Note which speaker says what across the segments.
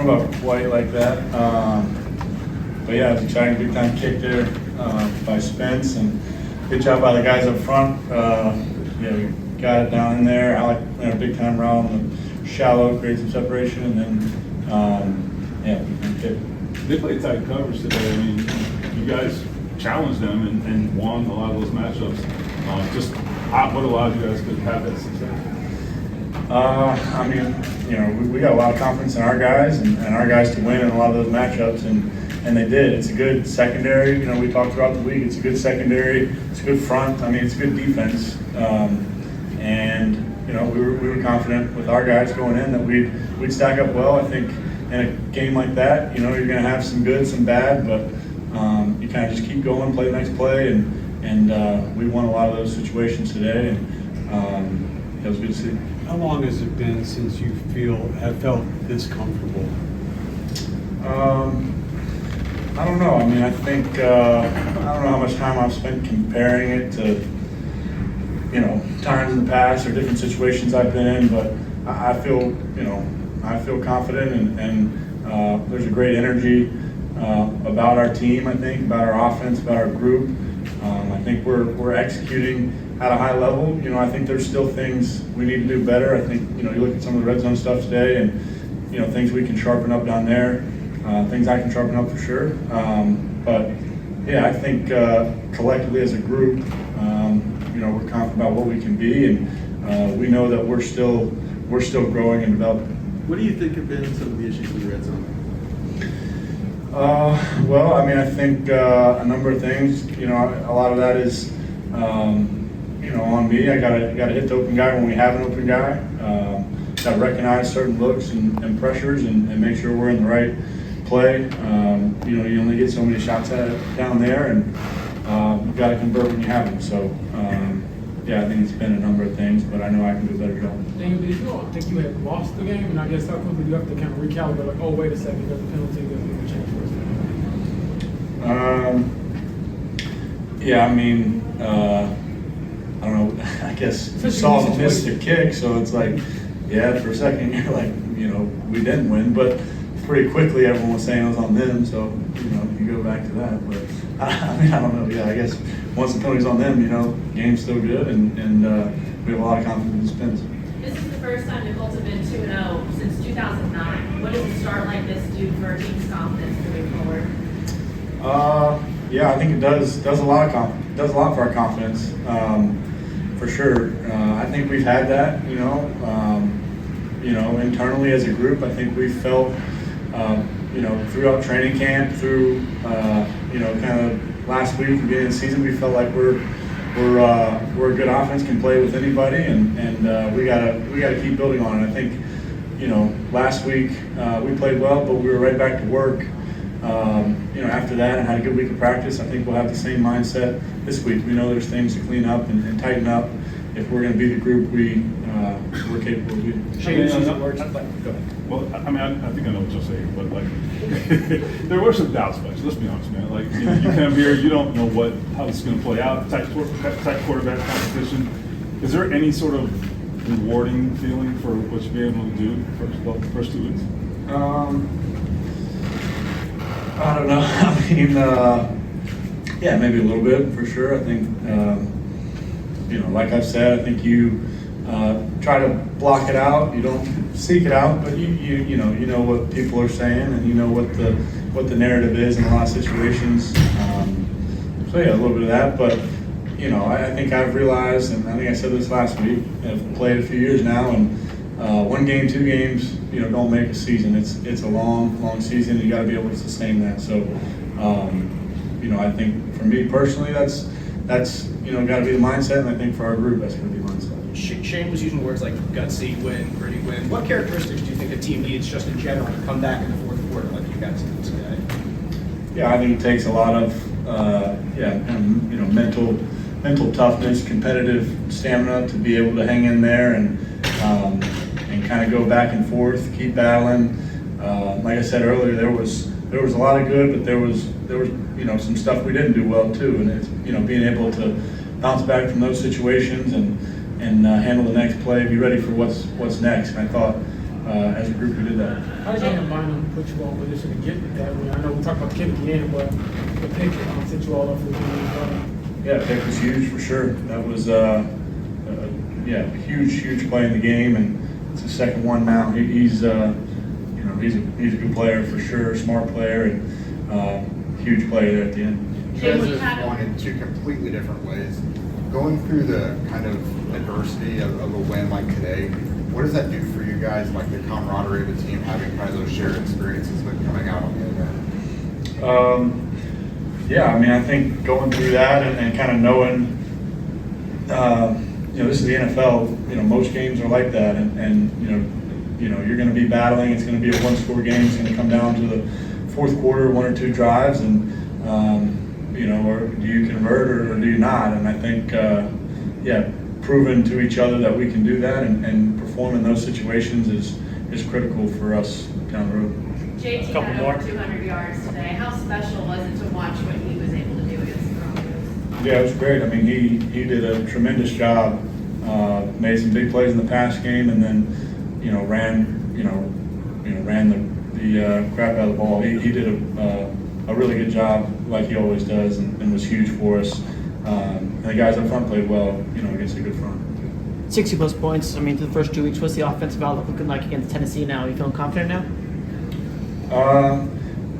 Speaker 1: don't know about quite like that. But yeah, it was exciting, big time kick there by Spence, and good job by the guys up front. Yeah, we got it down in there. I like big time route on the shallow, create some separation, and then yeah, big time kick.
Speaker 2: They played tight coverage today. I mean, you guys challenged them and won a lot of those matchups. What allowed you guys to have that success?
Speaker 1: I mean, we got a lot of confidence in our guys and our guys to win in a lot of those matchups, and they did. It's a good secondary. We talked throughout the week. It's a good secondary. It's a good front. I mean, it's a good defense. And we were confident with our guys going in that we'd stack up well. I think in a game like that, you're going to have some good, some bad, but you kind of just keep going, play the next play, and we won a lot of those situations today, and it was good to see.
Speaker 3: How long has it been since you have felt this comfortable?
Speaker 1: I don't know. I mean, I think I don't know how much time I've spent comparing it to times in the past or different situations I've been in, but I feel confident, and there's a great energy about our team. I think about our offense, about our group. I think we're executing at a high level. I think there's still things we need to do better. I think you look at some of the red zone stuff today, and things we can sharpen up down there. Things I can sharpen up for sure. But yeah, I think collectively as a group, we're confident about what we can be, and we know that we're still growing and developing.
Speaker 4: What do you think have been some of the issues in the red zone?
Speaker 1: Well, I mean, I think a number of things. A lot of that is on me. I gotta hit the open guy when we have an open guy. Got to recognize certain looks and pressures and make sure we're in the right play. You only get so many shots at it down there, and you've got to convert when you have them. So, yeah, I think it's been a number of things, but I know I can do a better job.
Speaker 5: Daniel, did you think you had lost the game? And I guess how quickly do you have to kind of recalibrate, like, oh, wait a second, there's a penalty, there's a change for us?
Speaker 1: Yeah, I mean, I don't know, I guess you saw them miss the kick, so it's like, yeah, for a second you're like, we didn't win, but pretty quickly everyone was saying it was on them, so, you go back to that. But, I mean, I don't know, yeah, I guess once the penalty's on them, game's still good, and we have a lot of confidence in Spence.
Speaker 6: This is the first time the Colts have been 2-0 since 2009. What does a start like this do for a team's confidence moving forward?
Speaker 1: Yeah, I think it does a lot for our confidence, for sure. I think we've had that, internally as a group. I think we felt, throughout training camp, through, kind of last week and beginning of the season, we felt like we're a good offense, can play with anybody, and we gotta keep building on it. I think, last week we played well, but we were right back to work. After that and had a good week of practice. I think we'll have the same mindset this week. We know there's things to clean up and tighten up if we're going to be the group we're capable of being.
Speaker 2: Well, I mean, I think I know what you'll say, but like, there were some doubts, but let's be honest, man. Like, you come here, you don't know how this is going to play out. Tight quarterback competition. Is there any sort of rewarding feeling for what you've been able to do for the first 2 weeks?
Speaker 1: I don't know. I mean, yeah, maybe a little bit for sure. I think, like I've said, I think you try to block it out. You don't seek it out, but you know what people are saying, and you know what the narrative is in a lot of situations. So yeah, a little bit of that, but I think I've realized, and I think I said this last week. I've played a few years now, and 1 game, 2 games, don't make a season. It's a long season. You got to be able to sustain that. So, I think for me personally, that's got to be the mindset, and I think for our group, that's going to be the mindset.
Speaker 7: Shane was using words like gutsy win, gritty win. What characteristics do you think a team needs, just in general, to come back in the fourth quarter like you guys did today?
Speaker 1: Yeah, I think it takes a lot of mental toughness, competitive stamina to be able to hang in there and kind of go back and forth, keep battling. Like I said earlier, there was a lot of good, but there was some stuff we didn't do well too, and it's being able to bounce back from those situations and handle the next play, be ready for what's next. And I thought as a group, we did that.
Speaker 5: How did Jalen Bynum put you all in position to get it that way? I know we talked about the kick at the end, but the pick set you all up for the game.
Speaker 1: Yeah, pick was huge for sure. That was yeah, huge play in the game, and it's the second one now. He's you know, he's a good player for sure, smart player, and huge play there at the end.
Speaker 8: You guys have won in two completely different ways. Going through the kind of adversity of a win like today, what does that do for you guys, like the camaraderie of the team, having kind of those shared experiences, but coming out on the other end?
Speaker 1: Yeah, I mean, I think going through that and kind of knowing, you know, this is the NFL. You know, most games are like that, and you know, you're going to be battling. It's going to be a one-score game. It's going to come down to the fourth quarter, 1 or 2 drives, and you know, or do you convert or do you not? And I think, yeah, proving to each other that we can do that and perform in those situations is critical for us down the road.
Speaker 6: JT had over 200 yards today. How special was it to watch what he was able to do against the Broncos?
Speaker 1: Yeah, it was great. I mean, he did a tremendous job. Made some big plays in the pass game, and then ran the crap out of the ball. He did a really good job, like he always does, and was huge for us. And the guys up front played well, against a good front.
Speaker 9: 60 plus points. I mean, through the first 2 weeks, what's the offensive outlook looking like against Tennessee now? Are you feeling confident now?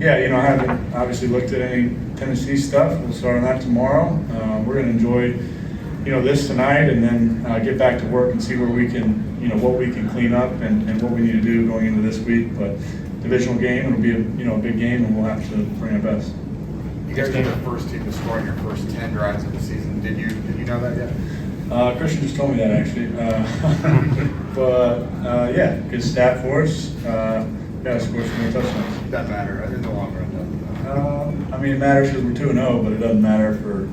Speaker 1: Yeah, I haven't obviously looked at any Tennessee stuff. We'll start on that tomorrow. We're going to enjoy, this tonight, and then get back to work and see where we can, what we can clean up and what we need to do going into this week. But divisional game, it'll be a big game, and we'll have to bring our best.
Speaker 8: You guys are the first team to score in your first 10 drives of the season. Did you know that yet?
Speaker 1: Christian just told me that actually. But yeah, good stat for us. Got to score some more touchdowns.
Speaker 8: Doesn't matter in the long run, doesn't it?
Speaker 1: I mean, it matters because we're 2-0, but it doesn't matter for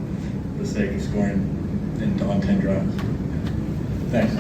Speaker 1: the sake of scoring on 10 drives. Thanks.